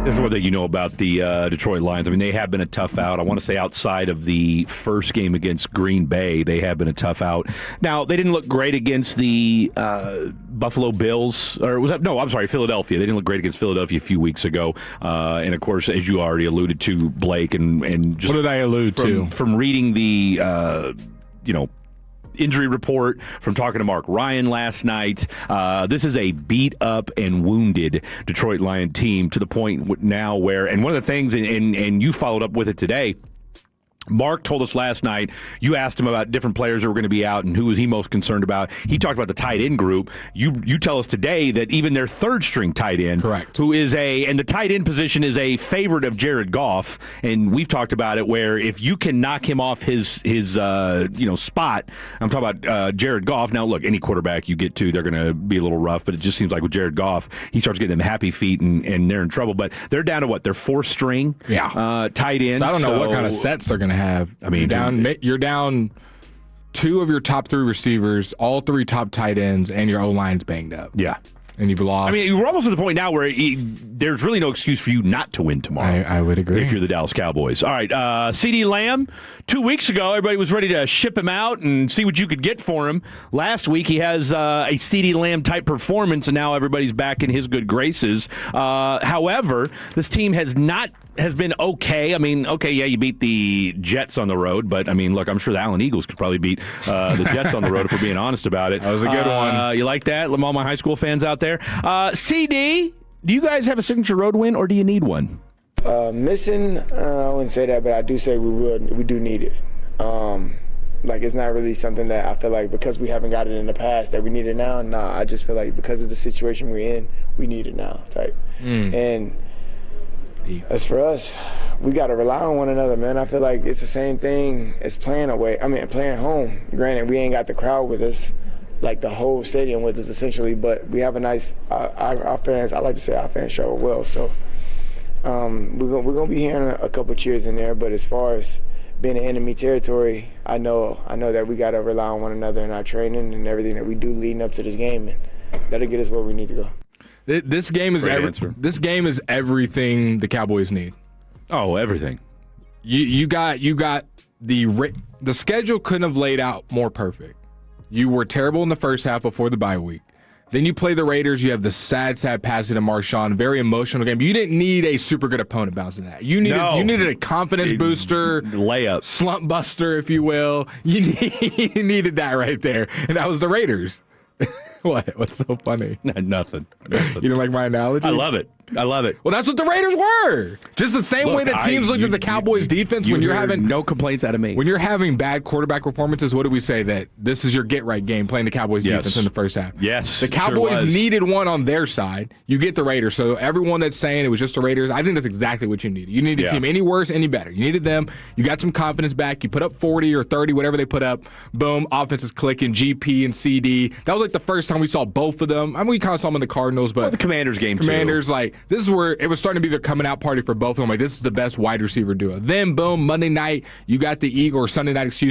There's one thing you know about the Detroit Lions. I mean, they have been a tough out. I want to say outside of the first game against Green Bay, they have been a tough out. Now, they didn't look great against the Buffalo Bills. Or was that? No, I'm sorry, Philadelphia. They didn't look great against Philadelphia a few weeks ago. And, of course, as you already alluded to, Blake, and just what did I allude to? From reading the, injury report, from talking to Mark Ryan last night. This is a beat-up and wounded Detroit Lion team to the point now where, and one of the things, and you followed up with it today, Mark told us last night, you asked him about different players that were going to be out and who was he most concerned about. He talked about the tight end group. You tell us today that even their third-string tight end, correct, who is and the tight end position is a favorite of Jared Goff, and we've talked about it where if you can knock him off his spot, I'm talking about Jared Goff. Now, look, any quarterback you get to, they're going to be a little rough, but it just seems like with Jared Goff, he starts getting them happy feet and they're in trouble. But they're down to what? Their fourth-string tight end. So I don't know what kind of sets they're going to have. I mean, you're down two of your top three receivers, all three top tight ends, and your O-line's banged up. Yeah. And you've lost. I mean, we're almost at the point now where there's really no excuse for you not to win tomorrow. I would agree. If you're the Dallas Cowboys. All right, CeeDee Lamb, 2 weeks ago, everybody was ready to ship him out and see what you could get for him. Last week, he has a CeeDee Lamb-type performance, and now everybody's back in his good graces. However, this team has been okay. I mean, okay, yeah, you beat the Jets on the road, but, I mean, look, I'm sure the Allen Eagles could probably beat the Jets on the road if we're being honest about it. That was a good one. You like that? All my high school fans out there. CD, do you guys have a signature road win, or do you need one? Missing, I wouldn't say that, but I do say we do need it. It's not really something that I feel like because we haven't got it in the past that we need it now. Nah, I just feel like because of the situation we're in, we need it now type. And as for us, we got to rely on one another, man. I feel like it's the same thing as playing home. Granted, we ain't got the crowd with us, like the whole stadium with us essentially, but we have a nice, our fans, I like to say our fans show well. So we're gonna be hearing a couple cheers in there, but as far as being in enemy territory, I know that we got to rely on one another in our training and everything that we do leading up to this game, and that'll get us where we need to go. This game is everything the Cowboys need. Oh, everything. You got the schedule couldn't have laid out more perfect. You were terrible in the first half before the bye week. Then you play the Raiders. You have the sad passing to Marshawn. Very emotional game. You didn't need a super good opponent bouncing that. You needed a confidence booster, layup, slump buster, if you will. You needed that right there, and that was the Raiders. What? What's so funny? Nothing. You didn't like my analogy? I love it. Well, that's what the Raiders were. Just the same way that teams looked at the Cowboys' defense when you're having no complaints out of me. When you're having bad quarterback performances, what do we say? That this is your get-right game, playing the Cowboys' defense in the first half. Yes. The Cowboys needed one on their side. You get the Raiders. So everyone that's saying it was just the Raiders, I think that's exactly what you needed. You needed a team any worse, any better. You needed them. You got some confidence back. You put up 40 or 30, whatever they put up. Boom, offense is clicking, GP and CD. That was like the first time we saw both of them. I mean, we kind of saw them in the Cardinals, but the Commanders game too. This is where it was starting to be their coming out party for both of them. Like, this is the best wide receiver duo. Then, boom, Monday night, you got the Eagles, or Sunday night,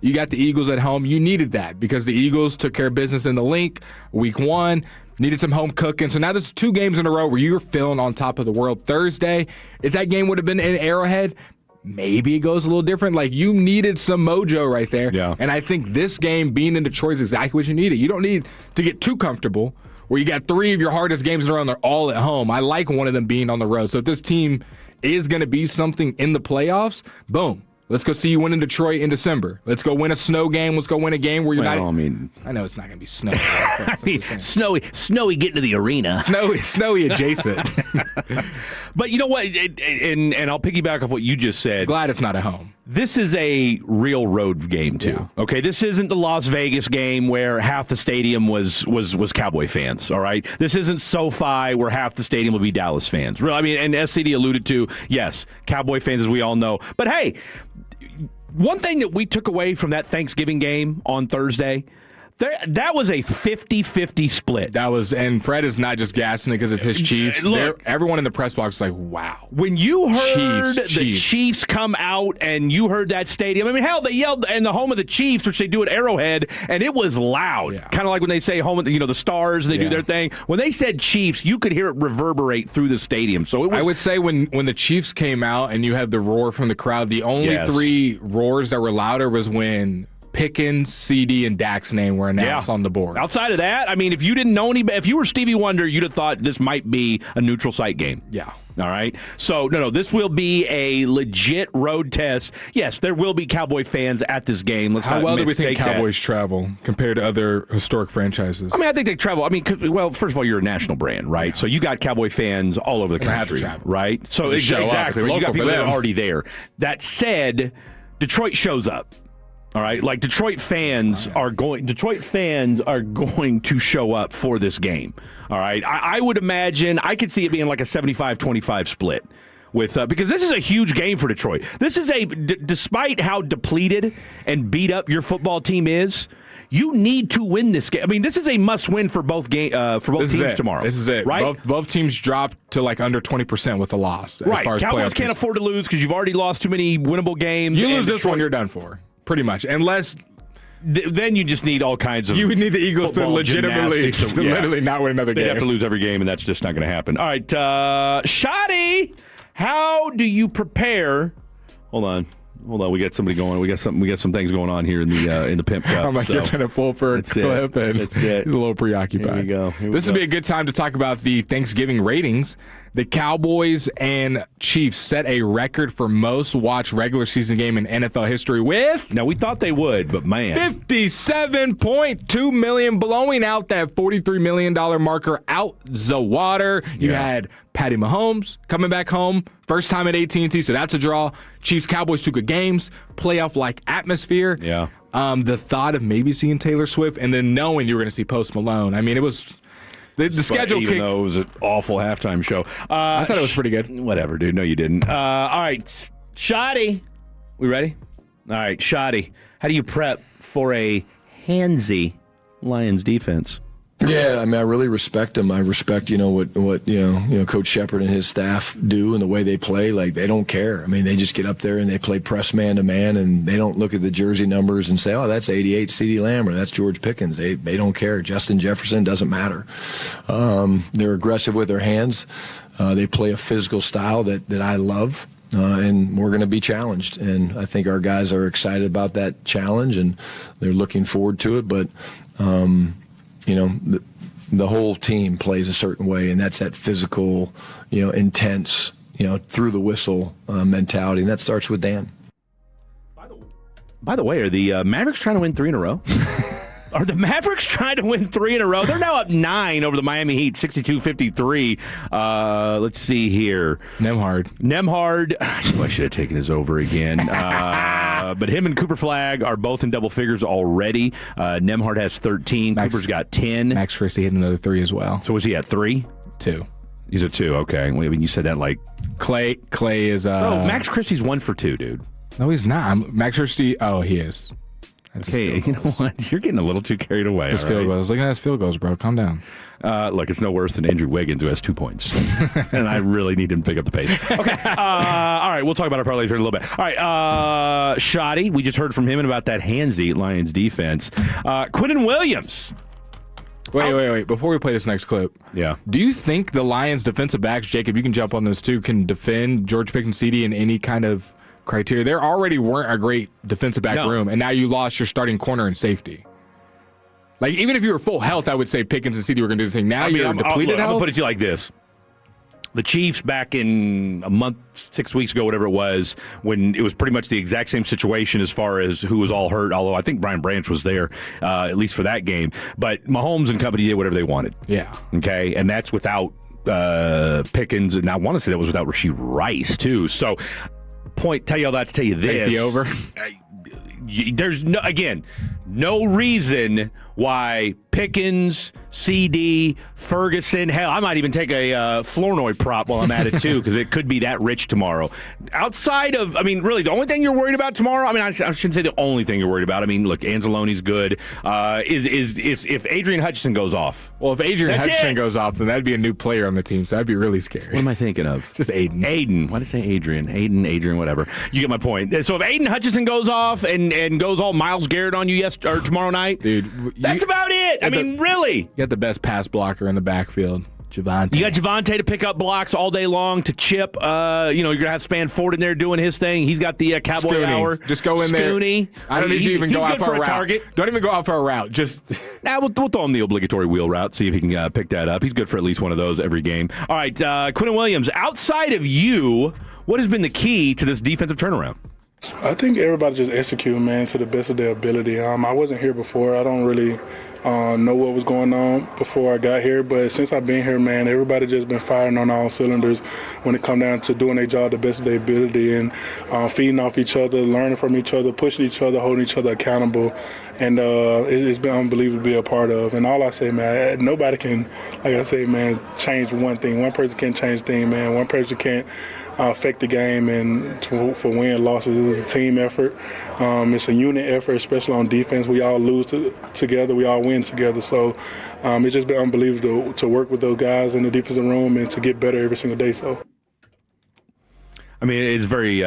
you got the Eagles at home. You needed that because the Eagles took care of business in the Link week 1, needed some home cooking. So now there's 2 games in a row where you're feeling on top of the world. Thursday, if that game would have been in Arrowhead, maybe it goes a little different. Like, you needed some mojo right there. Yeah. And I think this game being in Detroit is exactly what you needed. You don't need to get too comfortable where you got 3 of your hardest games in a row and they're all at home. I like one of them being on the road. So if this team is going to be something in the playoffs, boom. Let's go see you win in Detroit in December. Let's go win a snow game. Let's go win a game where you're not. I know it's not going to be snowy. Snowy getting to the arena. Snowy adjacent. But you know what? And I'll piggyback off what you just said. Glad it's not at home. This is a real road game too. Yeah. Okay, this isn't the Las Vegas game where half the stadium was Cowboy fans. All right, this isn't SoFi where half the stadium will be Dallas fans. Really, I mean, and SCD alluded to, yes, Cowboy fans as we all know. But hey, one thing that we took away from that Thanksgiving game on Thursday, That was a 50-50 split. That was, and Fred is not just gassing it because it's his Chiefs. Look, everyone in the press box is like, wow. When you heard the Chiefs come out and you heard that stadium, I mean, hell, they yelled in the home of the Chiefs, which they do at Arrowhead, and it was loud. Yeah. Kind of like when they say home, the Stars, and they do their thing. When they said Chiefs, you could hear it reverberate through the stadium. So it was. I would say when the Chiefs came out and you had the roar from the crowd, the only three roars that were louder was when Pickens, CD, and Dak's name were announced on the board. Outside of that, I mean, if you didn't know anybody, if you were Stevie Wonder, you'd have thought this might be a neutral site game. Yeah. All right. So, no, this will be a legit road test. Yes, there will be Cowboy fans at this game. How well do we think Cowboys travel compared to other historic franchises? I mean, I think they travel. I mean, well, first of all, you're a national brand, right? Yeah. So you got Cowboy fans all over the country, right? So exactly. You got people that are already there. That said, Detroit shows up. All right, like Detroit fans are going to show up for this game. All right, I would imagine I could see it being like a 75-25 split with because this is a huge game for Detroit. This is despite how depleted and beat up your football team is, you need to win this game. I mean, this is a must-win for both teams tomorrow. This is it. Right? Both teams dropped to like under 20% with a loss. Right. As far as Cowboys can't afford to lose because you've already lost too many winnable games. You lose this one, you're done for. Pretty much, unless then you just need all kinds of. You would need the Eagles to legitimately, literally not win another game. They'd have to lose every game, and that's just not going to happen. All right, Shoddy, how do you prepare? Hold on. We got somebody going. We got some things going on here in the Pimp Cup. I'm like, you're trying to pull for a clip, and he's a little preoccupied. Here we go. This would be a good time to talk about the Thanksgiving ratings. The Cowboys and Chiefs set a record for most watched regular season game in NFL history with. Now, we thought they would, but man. 57.2 million, blowing out that $43 million marker out the water. You had Patty Mahomes coming back home, first time at AT&T, so that's a draw. Chiefs, Cowboys, 2 good games, playoff-like atmosphere. Yeah. The thought of maybe seeing Taylor Swift and then knowing you were going to see Post Malone. I mean, it was. The schedule even though it was an awful halftime show. I thought it was pretty good. Whatever, dude. No, you didn't. All right, Shoddy. We ready? All right, Shoddy. How do you prep for a handsy Lions defense? Yeah, I mean, I really respect them. I respect, what Coach Shepard and his staff do and the way they play. Like, they don't care. I mean, they just get up there and they play press man to man, and they don't look at the jersey numbers and say, "Oh, that's 88 CeeDee Lamb or that's George Pickens." They don't care. Justin Jefferson doesn't matter. They're aggressive with their hands. They play a physical style that I love. And we're going to be challenged, and I think our guys are excited about that challenge, and they're looking forward to it. But the whole team plays a certain way, and that's that physical, intense, through the whistle mentality, and that starts with Dan. By the way, are the Mavericks trying to win 3 in a row? Are the Mavericks trying to win 3 in a row? They're now up 9 over the Miami Heat, 62-53. Let's see here. Nemhard. I knew I should have taken his over again. But him and Cooper Flagg are both in double figures already. Nemhard has 13. Cooper's got 10. Max Christie hit another 3 as well. So was he at 3? 2. He's at 2. Okay. Well, I mean, you said that like Clay is. Oh, Max Christie's 1 for 2, dude. No, he's not. Max Christie. Oh, he is. Okay, you know what? You're getting a little too carried away. Just field goals. Look at his field goals, bro. Calm down. Look, it's no worse than Andrew Wiggins, who has 2 points. And I really need him to pick up the pace. Okay. All right, we'll talk about our parlays here in a little bit. All right, Shoddy, we just heard from him about that handsy Lions defense. Quinnen Williams. Wait. Before we play this next clip, do you think the Lions defensive backs, Jacob, you can jump on this too, can defend George Pickens, CD in any kind of criteria? There already weren't a great defensive back room, and now you lost your starting corner and safety. Like, even if you were full health, I would say Pickens and CD were going to do the thing. Now you're depleted health. I'm going to put it to you like this. The Chiefs back in a month, 6 weeks ago, whatever it was, when it was pretty much the exact same situation as far as who was all hurt, although I think Brian Branch was there, at least for that game. But Mahomes and company did whatever they wanted. Yeah. Okay? And that's without Pickens, and I want to say that was without Rashee Rice, too. So, tell you all that to tell you this. Take the over. There's no reason why Pickens, CD, Ferguson, hell, I might even take a Flournoy prop while I'm at it, too, because it could be that rich tomorrow. Outside of, I mean, really, the only thing you're worried about tomorrow, I mean, I shouldn't say the only thing you're worried about. I mean, look, Anzalone's good. Is if Adrian Hutchinson goes off. Well, if Adrian Hutchinson goes off, then that'd be a new player on the team, so that'd be really scary. What am I thinking of? Just Aiden. Why did I say Adrian? Adrian, whatever. You get my point. So if Aiden Hutchinson goes off and goes all Myles Garrett on you or tomorrow night, dude, that's about it. I mean, really. You got the best pass blocker in the backfield, Javonte. You got Javonte to pick up blocks all day long to chip. You're going to have Spanford in there doing his thing. He's got the Cowboy Scooney. Hour. Just go in there. Scooney. I don't need you to even go out for a route. Target. Don't even go out for a route. Just we'll throw him the obligatory wheel route, see if he can pick that up. He's good for at least one of those every game. All right, Quinnen Williams, outside of you, what has been the key to this defensive turnaround? I think everybody just executing, man, to the best of their ability. I wasn't here before. I don't really know what was going on before I got here, but since I've been here, man, everybody just been firing on all cylinders when it come down to doing their job the best of their ability and feeding off each other, learning from each other, pushing each other, holding each other accountable, and it's been unbelievable to be a part of. And all I say, man, nobody can, like I say, man, change one thing. One person can't change the thing, man. One person can't affect the game and for win losses. It's a team effort. It's a unit effort, especially on defense. We all lose together. We all win together. So it's just been unbelievable to work with those guys in the defensive room and to get better every single day. So, I mean, it's very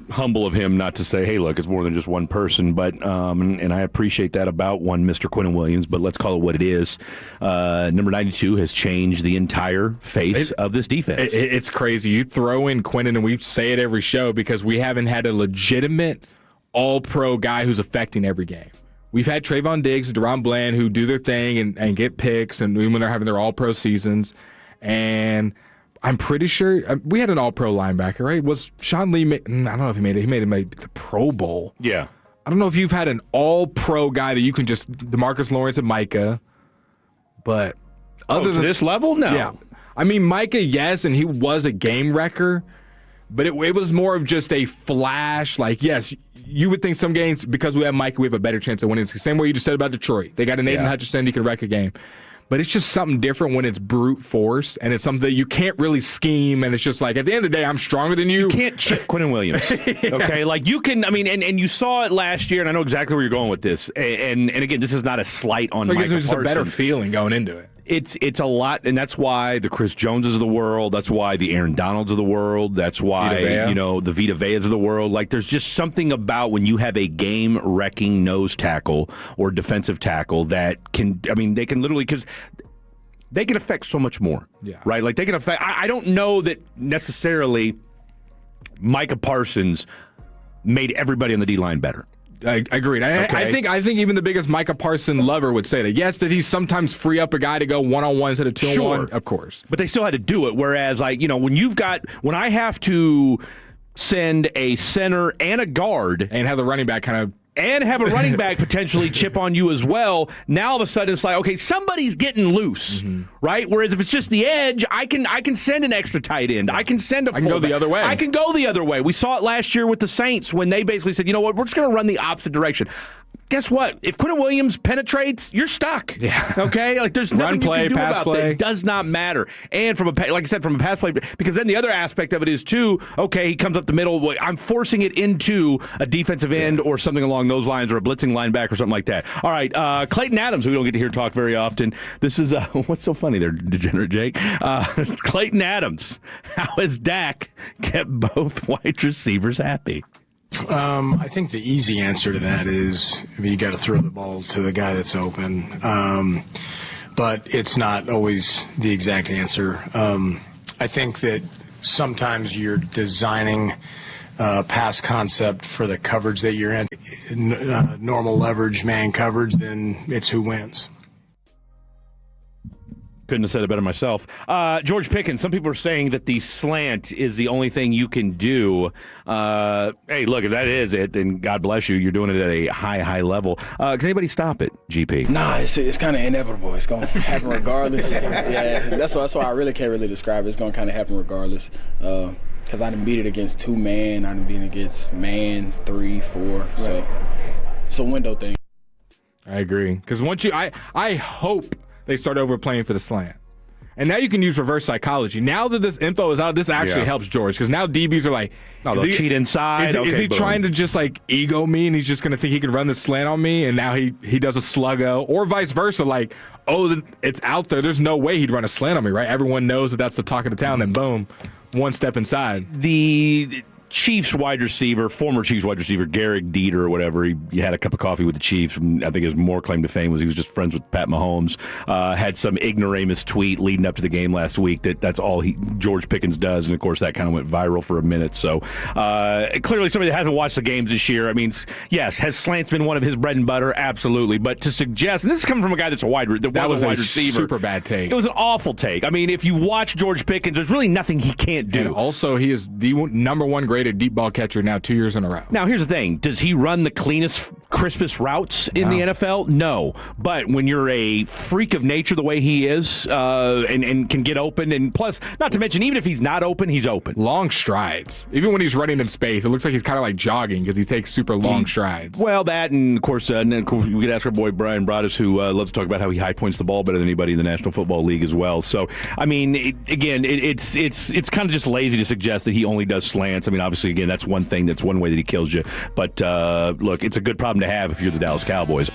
humble of him not to say, hey, look, it's more than just one person. But and I appreciate that about one Mr. Quinnen Williams, but let's call it what it is. Number 92 has changed the entire face of this defense. It's crazy. You throw in Quinnen, and we say it every show because we haven't had a legitimate all-pro guy who's affecting every game. We've had Trayvon Diggs, Deron Bland, who do their thing and get picks, and when they're having their all-pro seasons. And I'm pretty sure we had an all-pro linebacker, right? Was Sean Lee? I don't know if he made it. He made the Pro Bowl. Yeah. I don't know if you've had an all-pro guy that you can just DeMarcus Lawrence and Micah, but other than this level, no. Yeah, I mean Micah, yes, and he was a game wrecker, but it was more of just a flash. Like, yes, you would think some games because we have Micah, we have a better chance of winning. It's the same way you just said about Detroit. They got an Aiden Hutchinson, he can wreck a game. But it's just something different when it's brute force, and it's something that you can't really scheme, and it's just like, at the end of the day, I'm stronger than you. You can't chip Quinnen Williams, okay? Like, you can, I mean, and you saw it last year, and I know exactly where you're going with this. And again, this is not a slight on Micah Parsons. It's a better feeling going into it. It's a lot, and that's why the Chris Joneses of the world, that's why the Aaron Donalds of the world, that's why, the Vita Veas of the world. Like, there's just something about when you have a game-wrecking nose tackle or defensive tackle that can, I mean, they can literally, because they can affect so much more, right? Like, they can affect, I don't know that necessarily Micah Parsons made everybody on the D-line better. I agreed. Okay. I think even the biggest Micah Parsons lover would say that. Yes, did he sometimes free up a guy to go one-on-one instead of two-on-one? Of course. But they still had to do it. Whereas, like, when I have to send a center and a guard and have the running back and have a running back potentially chip on you as well, now all of a sudden it's like, okay, somebody's getting loose, right? Whereas if it's just the edge, I can send an extra tight end. I can send a fullback. I can go the other way. I can go the other way. We saw it last year with the Saints when they basically said, you know what, we're just going to run the opposite direction. Guess what? If Quinnen Williams penetrates, you're stuck. Yeah. Okay? Like, there's nothing play, you can do pass about play. that. It does not matter. And like I said, from a pass play, because then the other aspect of it is, too, okay, he comes up the middle. I'm forcing it into a defensive end or something along those lines, or a blitzing linebacker or something like that. All right, Clayton Adams, who we don't get to hear talk very often. This is, what's so funny there, Degenerate Jake? Clayton Adams. How has Dak kept both wide receivers happy? I think the easy answer to that is you got to throw the ball to the guy that's open. But it's not always the exact answer. I think that sometimes you're designing pass concept for the coverage that you're in, normal leverage man coverage, then it's who wins. Couldn't have said it better myself. George Pickens, some people are saying that the slant is the only thing you can do. Hey, look, if that is it, then God bless you. You're doing it at a high level. Can anybody stop it, GP? Nah, it's kind of inevitable. It's going to happen regardless. Yeah, that's why I really can't really describe it. It's going to kind of happen regardless. Because I done beat it against two man. I done beat it against man, 3, 4. So it's a window thing. I agree. Because I hope they start over playing for the slant. And now you can use reverse psychology. Now that this info is out, this actually helps George. Because now DBs are like, they'll cheat inside. Is he trying to just like ego me and he's just going to think he can run the slant on me? And now he does a sluggo. Or vice versa. Like, it's out there. There's no way he'd run a slant on me, right? Everyone knows that that's the talk of the town. And boom, one step inside. The Chiefs wide receiver, former Chiefs wide receiver, Garrick Dieter or whatever, he had a cup of coffee with the Chiefs. And I think his more claim to fame was he was just friends with Pat Mahomes. Had some ignoramus tweet leading up to the game last week that's all George Pickens does. And, of course, that kind of went viral for a minute. So, clearly somebody that hasn't watched the games this year, I mean, yes, has slants been one of his bread and butter? Absolutely. But to suggest, and this is coming from a guy that's a wide receiver. Super bad take. It was an awful take. I mean, if you watch George Pickens, there's really nothing he can't do. And also, he is the number one graded deep ball catcher now 2 years in a row. Now, here's the thing. Does he run the cleanest, crispest routes in the NFL? No. But when you're a freak of nature the way he is and can get open, and plus, not to mention, even if he's not open, he's open. Long strides. Even when he's running in space, it looks like he's kind of like jogging because he takes super long strides. Well, that, and of course, we could ask our boy Brian Broaddus, who loves to talk about how he high points the ball better than anybody in the National Football League as well. So, I mean, it's kind of just lazy to suggest that he only does slants. I mean, obviously, again, that's one thing. That's one way that he kills you. But look, it's a good problem to have if you're the Dallas Cowboys.